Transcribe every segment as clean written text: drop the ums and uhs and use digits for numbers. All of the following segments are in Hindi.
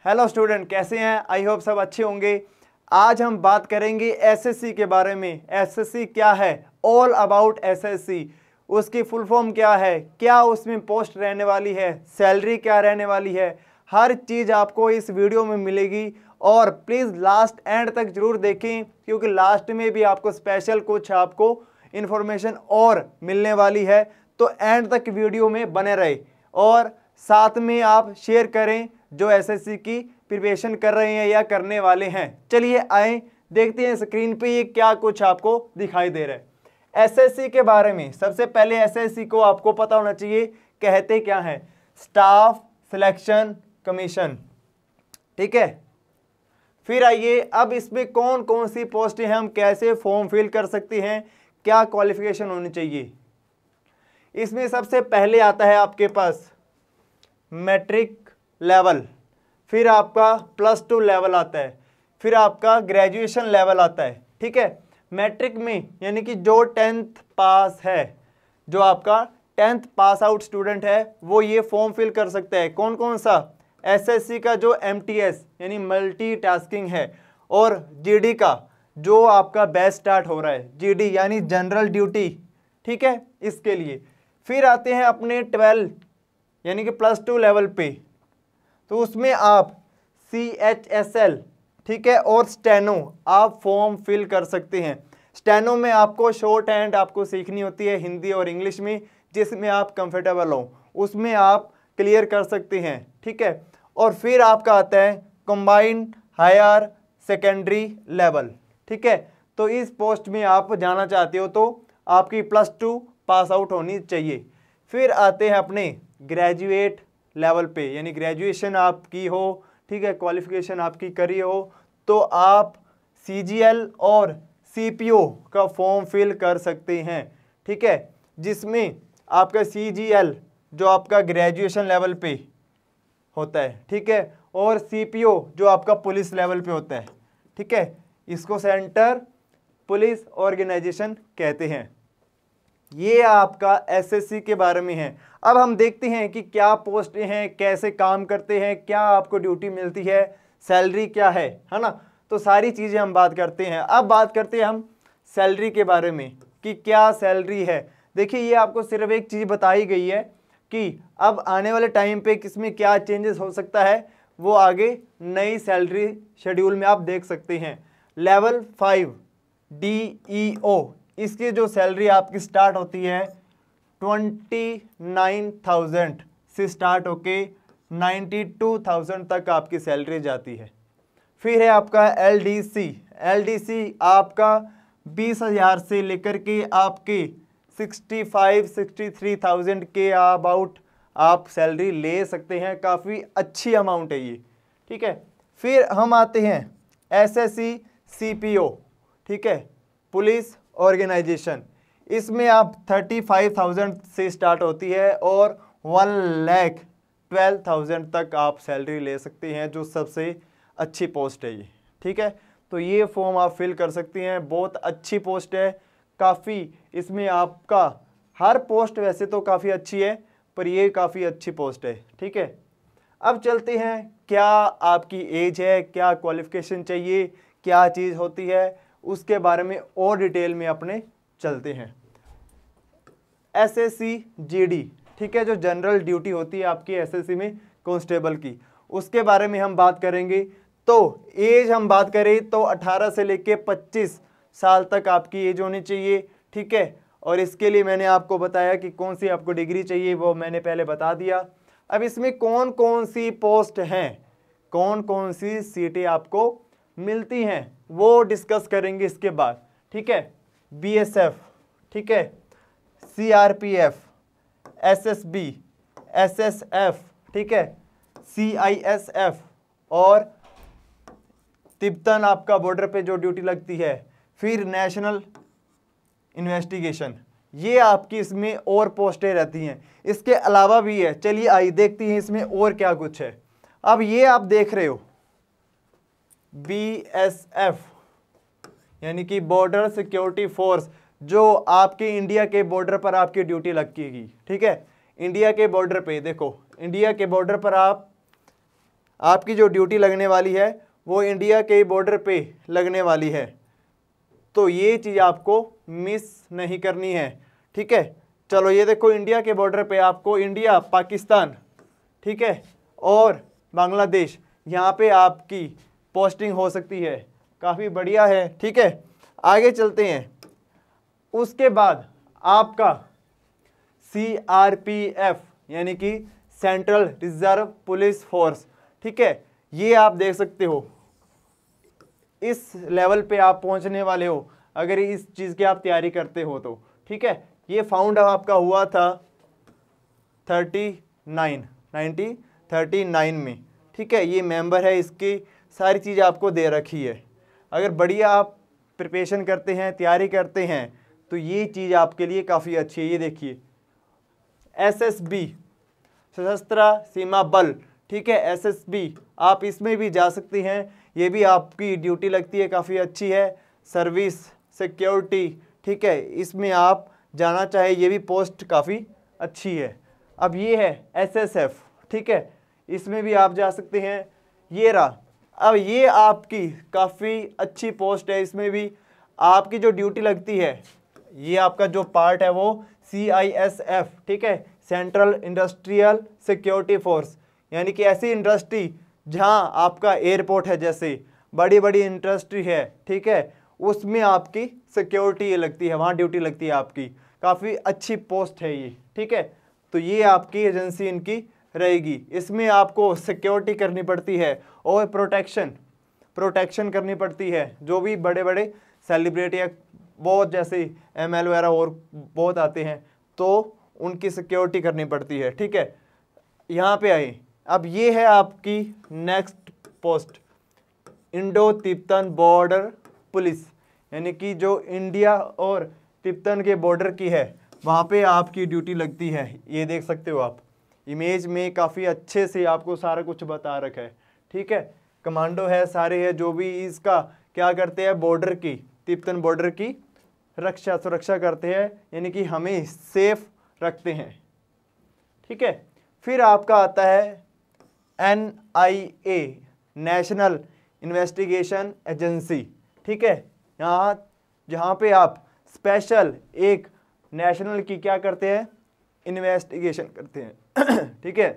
हेलो स्टूडेंट, कैसे हैं? आई होप सब अच्छे होंगे। आज हम बात करेंगे एसएससी के बारे में। एसएससी क्या है, ऑल अबाउट एसएससी। उसकी फुल फॉर्म क्या है, क्या उसमें पोस्ट रहने वाली है, सैलरी क्या रहने वाली है, हर चीज़ आपको इस वीडियो में मिलेगी। और प्लीज़ लास्ट एंड तक जरूर देखें, क्योंकि लास्ट में भी आपको स्पेशल कुछ आपको इन्फॉर्मेशन और मिलने वाली है। तो एंड तक वीडियो में बने रहे और साथ में आप शेयर करें जो एसएससी की प्रिपरेशन कर रहे हैं या करने वाले हैं। चलिए आए देखते हैं स्क्रीन पे ये क्या कुछ आपको दिखाई दे रहा है एसएससी के बारे में। सबसे पहले एसएससी को आपको पता होना चाहिए कहते क्या है, स्टाफ सिलेक्शन कमीशन। ठीक है, फिर आइए अब इसमें कौन कौन सी पोस्टें हैं, हम कैसे फॉर्म फिल कर सकते हैं, क्या क्वालिफिकेशन होनी चाहिए। इसमें सबसे पहले आता है आपके पास मैट्रिक लेवल, फिर आपका +2 लेवल आता है, फिर आपका ग्रेजुएशन लेवल आता है। ठीक है, मैट्रिक में यानी कि जो 10th पास है, जो आपका 10th पास आउट स्टूडेंट है वो ये फॉर्म फिल कर सकता है। कौन कौन सा, एसएससी का जो एमटीएस यानी मल्टीटास्किंग है, और जीडी का जो आपका बैच स्टार्ट हो रहा है, जीडी यानी जनरल ड्यूटी। ठीक है, इसके लिए फिर आते हैं अपने 12 यानी कि +2 लेवल पे, तो उसमें आप CHSL, ठीक है, और स्टेनो आप फॉर्म फिल कर सकते हैं। स्टेनो में आपको शॉर्ट हैंड आपको सीखनी होती है हिंदी और इंग्लिश में, जिसमें आप कंफर्टेबल हो उसमें आप क्लियर कर सकते हैं। ठीक है, और फिर आपका आता है कंबाइंड हायर सेकेंडरी लेवल। ठीक है, तो इस पोस्ट में आप जाना चाहते हो तो आपकी +2 पास आउट होनी चाहिए। फिर आते हैं अपने ग्रेजुएट लेवल पे, यानी ग्रेजुएशन आपकी हो, ठीक है, क्वालिफिकेशन आपकी करी हो, तो आप CGL और CPO का फॉर्म फिल कर सकते हैं। ठीक है, जिसमें आपका CGL जो आपका ग्रेजुएशन लेवल पे होता है, ठीक है, और CPO जो आपका पुलिस लेवल पे होता है। ठीक है, इसको सेंटर पुलिस ऑर्गेनाइजेशन कहते हैं। ये आपका एसएससी के बारे में है। अब हम देखते हैं कि क्या पोस्टें हैं, कैसे काम करते हैं, क्या आपको ड्यूटी मिलती है, सैलरी क्या है ना। तो सारी चीज़ें हम बात करते हैं। अब बात करते हैं हम सैलरी के बारे में कि क्या सैलरी है। देखिए, ये आपको सिर्फ एक चीज़ बताई गई है कि अब आने वाले टाइम पे किसमें क्या चेंजेस हो सकता है, वो आगे नई सैलरी शेड्यूल में आप देख सकते हैं। लेवल 5 DEO, इसकी जो सैलरी आपकी स्टार्ट होती है 29,000 से स्टार्ट होके 92,000 तक आपकी सैलरी जाती है। फिर है आपका LDC आपका 20,000 से लेकर के आपके 65-63,000 के अबाउट आप सैलरी ले सकते हैं। काफ़ी अच्छी अमाउंट है ये। ठीक है, फिर हम आते हैं SSC CPO, ठीक है, पुलिस ऑर्गेनाइजेशन। इसमें आप 35,000 से स्टार्ट होती है और 1,12,000 तक आप सैलरी ले सकते हैं, जो सबसे अच्छी पोस्ट है ये। ठीक है, तो ये फॉर्म आप फिल कर सकती हैं। बहुत अच्छी पोस्ट है, काफ़ी इसमें आपका हर पोस्ट वैसे तो काफ़ी अच्छी है, पर ये काफ़ी अच्छी पोस्ट है। ठीक है, अब चलते हैं क्या आपकी एज है, क्या क्वालिफिकेशन चाहिए, क्या चीज़ होती है, उसके बारे में और डिटेल में अपने चलते हैं। SSC GD, ठीक है, जो जनरल ड्यूटी होती है आपकी SSC में कांस्टेबल की, उसके बारे में हम बात करेंगे। तो एज हम बात करें तो 18 से लेके 25 साल तक आपकी एज होनी चाहिए। ठीक है, और इसके लिए मैंने आपको बताया कि कौन सी आपको डिग्री चाहिए, वो मैंने पहले बता दिया। अब इसमें कौन कौन सी पोस्ट हैं, कौन कौन सी सीटें आपको मिलती हैं, वो डिस्कस करेंगे इसके बाद। ठीक है, BSF, ठीक है, CRPF, SSB, SSF, ठीक है, CISF, और तिब्बतन आपका बॉर्डर पे जो ड्यूटी लगती है, फिर नेशनल इन्वेस्टिगेशन। ये आपकी इसमें और पोस्टें रहती हैं। इसके अलावा भी है, चलिए आइए देखते हैं इसमें और क्या कुछ है। अब ये आप देख रहे हो BSF यानी कि बॉर्डर सिक्योरिटी फोर्स, जो आपके इंडिया के बॉर्डर पर आपकी ड्यूटी लगेगी। ठीक है, इंडिया के बॉर्डर पे देखो, इंडिया के बॉर्डर पर आप आपकी जो ड्यूटी लगने वाली है वो इंडिया के बॉर्डर पे लगने वाली है। तो ये चीज़ आपको मिस नहीं करनी है, ठीक है। चलो ये देखो, इंडिया के बॉर्डर पे आपको इंडिया, पाकिस्तान, ठीक है, और बांग्लादेश, यहाँ पे आपकी पोस्टिंग हो सकती है। काफ़ी बढ़िया है, ठीक है। आगे चलते हैं। उसके बाद आपका CRPF यानी कि सेंट्रल रिजर्व पुलिस फोर्स, ठीक है, ये आप देख सकते हो इस लेवल पे आप पहुंचने वाले हो अगर इस चीज़ की आप तैयारी करते हो तो, ठीक है। ये फाउंड आपका हुआ था 1939 में, ठीक है। ये मेंबर है, इसकी सारी चीज़ आपको दे रखी है। अगर बढ़िया आप प्रिपरेशन करते हैं, तैयारी करते हैं, तो ये चीज़ आपके लिए काफ़ी अच्छी है। ये देखिए SSB, सशस्त्र सीमा बल, ठीक है, SSB, आप इसमें भी जा सकती हैं। ये भी आपकी ड्यूटी लगती है, काफ़ी अच्छी है। सर्विस सिक्योरिटी, ठीक है, इसमें आप जाना चाहे, ये भी पोस्ट काफ़ी अच्छी है। अब ये है SSF, ठीक है, इसमें भी आप जा सकते हैं। ये रहा, अब ये आपकी काफ़ी अच्छी पोस्ट है। इसमें भी आपकी जो ड्यूटी लगती है, ये आपका जो पार्ट है वो CISF, ठीक है, सेंट्रल इंडस्ट्रियल सिक्योरिटी फोर्स, यानी कि ऐसी इंडस्ट्री जहां आपका एयरपोर्ट है, जैसे बड़ी बड़ी इंडस्ट्री है, ठीक है, उसमें आपकी सिक्योरिटी लगती है, वहाँ ड्यूटी लगती है आपकी। काफ़ी अच्छी पोस्ट है ये, ठीक है। तो ये आपकी एजेंसी इनकी रहेगी। इसमें आपको सिक्योरिटी करनी पड़ती है और प्रोटेक्शन करनी पड़ती है। जो भी बड़े बड़े सेलिब्रिटी या बहुत जैसे ML वगैरह और बहुत आते हैं, तो उनकी सिक्योरिटी करनी पड़ती है, ठीक है। यहाँ पे आए, अब ये है आपकी next post, Indo Tibetan border police, यानी कि जो इंडिया और तिब्बतन के बॉर्डर की है, वहाँ पे आपकी ड्यूटी लगती है। ये देख सकते हो आप इमेज में, काफ़ी अच्छे से आपको सारा कुछ बता रखा है, ठीक है। कमांडो है, सारे है, जो भी इसका क्या करते हैं, बॉर्डर की, तिब्बतन बॉर्डर की सुरक्षा करते हैं, यानी कि हमें सेफ रखते हैं, ठीक है। फिर आपका आता है NIA, नेशनल इन्वेस्टिगेशन एजेंसी, ठीक है। जहाँ पे आप स्पेशल एक नेशनल की क्या करते हैं, इन्वेस्टिगेशन करते हैं ठीक है।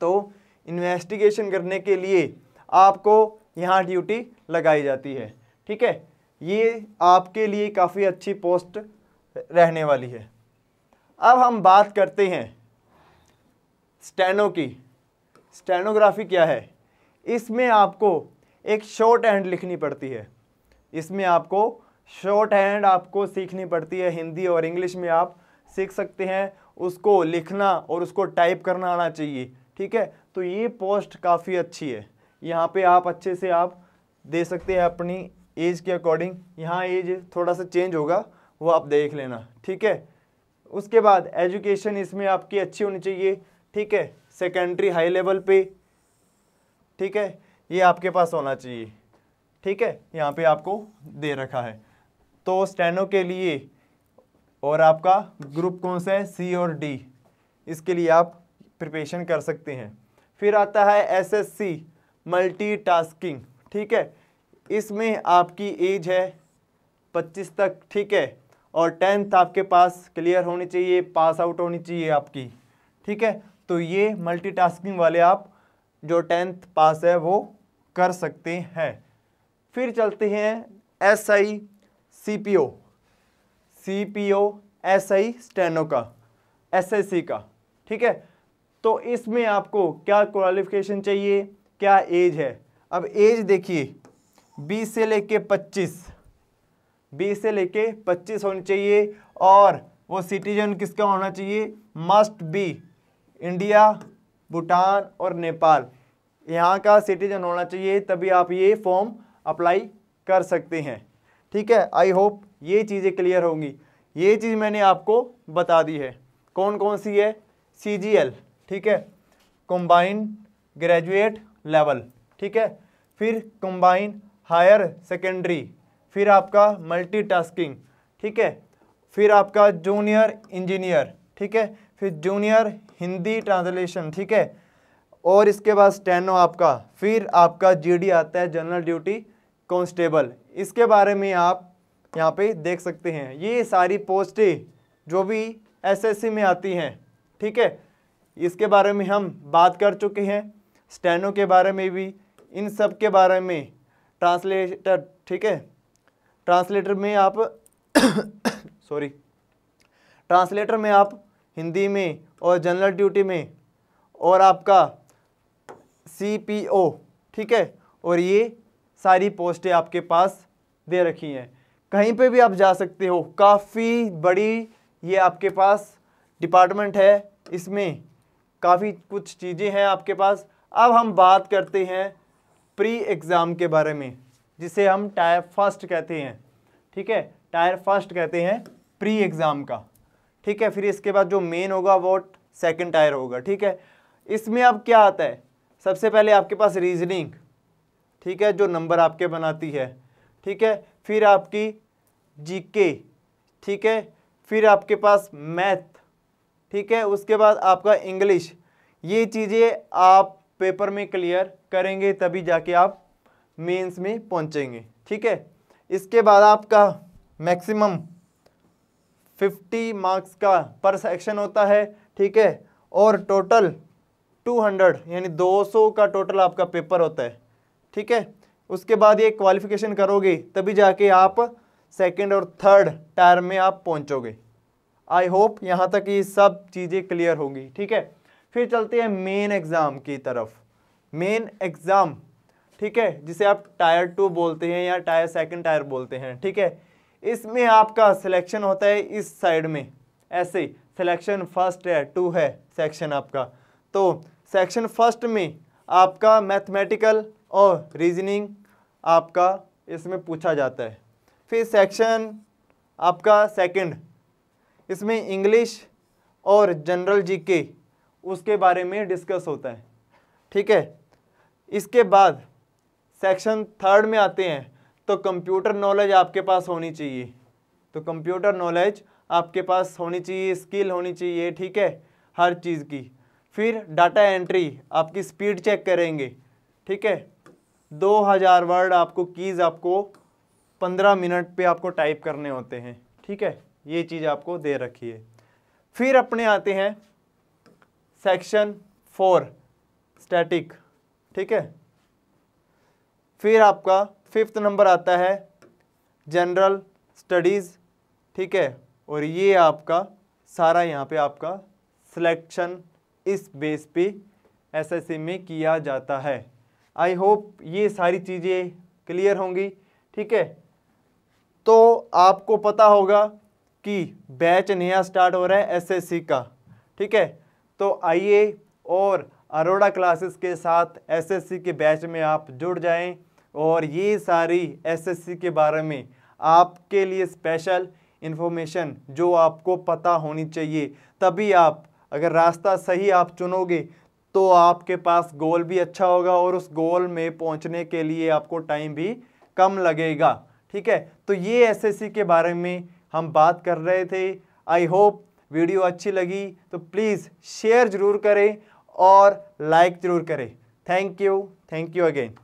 तो इन्वेस्टिगेशन करने के लिए आपको यहाँ ड्यूटी लगाई जाती है, ठीक है। ये आपके लिए काफ़ी अच्छी पोस्ट रहने वाली है। अब हम बात करते हैं स्टेनो की। स्टेनोग्राफी क्या है? इसमें आपको एक शॉर्ट हैंड लिखनी पड़ती है। इसमें आपको शॉर्ट हैंड आपको सीखनी पड़ती है। हिंदी और इंग्लिश में आप सीख सकते हैं, उसको लिखना और उसको टाइप करना आना चाहिए, ठीक है। तो ये पोस्ट काफ़ी अच्छी है। यहाँ पे आप अच्छे से आप दे सकते हैं अपनी एज के अकॉर्डिंग। यहाँ एज थोड़ा सा चेंज होगा, वो आप देख लेना, ठीक है। उसके बाद एजुकेशन इसमें आपकी अच्छी होनी चाहिए, ठीक है, सेकेंडरी हाई लेवल पे, ठीक है, ये आपके पास होना चाहिए, ठीक है। यहाँ पे आपको दे रखा है। तो स्टेनो के लिए और आपका ग्रुप कौन सा है, C और D, इसके लिए आप प्रिपरेशन कर सकते हैं। फिर आता है SSC मल्टीटास्किंग, ठीक है। इसमें आपकी एज है 25 तक, ठीक है, और 10th आपके पास क्लियर होनी चाहिए, पास आउट होनी चाहिए आपकी, ठीक है। तो ये मल्टीटास्किंग वाले आप जो 10th पास है वो कर सकते हैं। फिर चलते हैं SI CPO SI स्टेनो का, SSC का, ठीक है। तो इसमें आपको क्या क्वालिफिकेशन चाहिए, क्या एज है? अब एज देखिए 20 से लेके 25 होनी चाहिए, और वो सिटीजन किसका होना चाहिए, मस्ट बी इंडिया, भूटान और नेपाल, यहाँ का सिटीजन होना चाहिए, तभी आप ये फॉर्म अप्लाई कर सकते हैं, ठीक है। आई होप ये चीज़ें क्लियर होंगी। ये चीज़ मैंने आपको बता दी है। कौन कौन सी है? CGL, ठीक है, कंबाइंड ग्रेजुएट लेवल, ठीक है। फिर कंबाइंड हायर सेकेंडरी, फिर आपका मल्टीटास्किंग, ठीक है। फिर आपका जूनियर इंजीनियर, ठीक है। फिर जूनियर हिंदी ट्रांसलेशन, ठीक है। और इसके बाद स्टेनो आपका, फिर आपका जीडी आता है जनरल ड्यूटी कांस्टेबल। इसके बारे में आप यहाँ पे देख सकते हैं। ये सारी पोस्टें जो भी एसएससी में आती हैं, ठीक है, इसके बारे में हम बात कर चुके हैं। स्टेनो के बारे में भी, इन सब के बारे में ट्रांसलेटर, ठीक है, ट्रांसलेटर में आप सॉरी, ट्रांसलेटर में आप हिंदी में और जनरल ड्यूटी में और आपका सीपीओ, ठीक है, और ये सारी पोस्टें आपके पास दे रखी हैं। कहीं पे भी आप जा सकते हो, काफ़ी बड़ी ये आपके पास डिपार्टमेंट है, इसमें काफ़ी कुछ चीज़ें हैं आपके पास। अब हम बात करते हैं प्री एग्ज़ाम के बारे में, जिसे हम टायर फर्स्ट कहते हैं, ठीक है, टायर फर्स्ट कहते हैं प्री एग्ज़ाम का, ठीक है। फिर इसके बाद जो मेन होगा वो सेकंड टायर होगा, ठीक है। इसमें अब क्या आता है, सबसे पहले आपके पास रीजनिंग, ठीक है, जो नंबर आपके बनाती है, ठीक है। फिर आपकी जीके, ठीक है। फिर आपके पास मैथ, ठीक है। उसके बाद आपका इंग्लिश। ये चीज़ें आप पेपर में क्लियर करेंगे तभी जाके आप मेंस में पहुंचेंगे, ठीक है। इसके बाद आपका मैक्सिमम 50 मार्क्स का पर सेक्शन होता है, ठीक है, और टोटल 200 यानी 200 का टोटल आपका पेपर होता है, ठीक है। उसके बाद ये क्वालिफिकेशन करोगे तभी जाके आप सेकंड और थर्ड टायर में आप पहुंचोगे। आई होप यहाँ तक ये सब चीज़ें क्लियर होंगी, ठीक है। फिर चलते हैं मेन एग्ज़ाम की तरफ। मेन एग्ज़ाम, ठीक है, जिसे आप टायर 2 बोलते हैं या टायर सेकंड टायर बोलते हैं, ठीक है। इसमें आपका सिलेक्शन होता है इस साइड में, ऐसे सिलेक्शन फर्स्ट है, 2 है सेक्शन आपका। तो सेक्शन फर्स्ट में आपका मैथमेटिकल और रीजनिंग आपका इसमें पूछा जाता है। फिर सेक्शन आपका सेकंड, इसमें इंग्लिश और जनरल जीके उसके बारे में डिस्कस होता है, ठीक है। इसके बाद सेक्शन थर्ड में आते हैं तो कंप्यूटर नॉलेज आपके पास होनी चाहिए, तो कंप्यूटर नॉलेज आपके पास होनी चाहिए, स्किल होनी चाहिए, ठीक है, हर चीज़ की। फिर डाटा एंट्री, आपकी स्पीड चेक करेंगे, ठीक है। 2000 वर्ड आपको कीज़ आपको 15 मिनट पे आपको टाइप करने होते हैं, ठीक है, ये चीज़ आपको दे रखी है। फिर अपने आते हैं सेक्शन 4 स्टैटिक, ठीक है। फिर आपका 5th नंबर आता है जनरल स्टडीज़, ठीक है, और ये आपका सारा यहाँ पे आपका सिलेक्शन इस बेस पे एसएससी में किया जाता है। आई होप ये सारी चीज़ें क्लियर होंगी, ठीक है। तो आपको पता होगा कि बैच नया स्टार्ट हो रहा है एसएससी का, ठीक है। तो आइए और अरोड़ा क्लासेस के साथ एसएससी के बैच में आप जुड़ जाएं और ये सारी एसएससी के बारे में आपके लिए स्पेशल इन्फॉर्मेशन जो आपको पता होनी चाहिए, तभी आप अगर रास्ता सही आप चुनोगे तो आपके पास गोल भी अच्छा होगा और उस गोल में पहुंचने के लिए आपको टाइम भी कम लगेगा, ठीक है। तो ये एसएससी के बारे में हम बात कर रहे थे। आई होप वीडियो अच्छी लगी तो प्लीज़ शेयर ज़रूर करें और लाइक ज़रूर करें। Thank you again.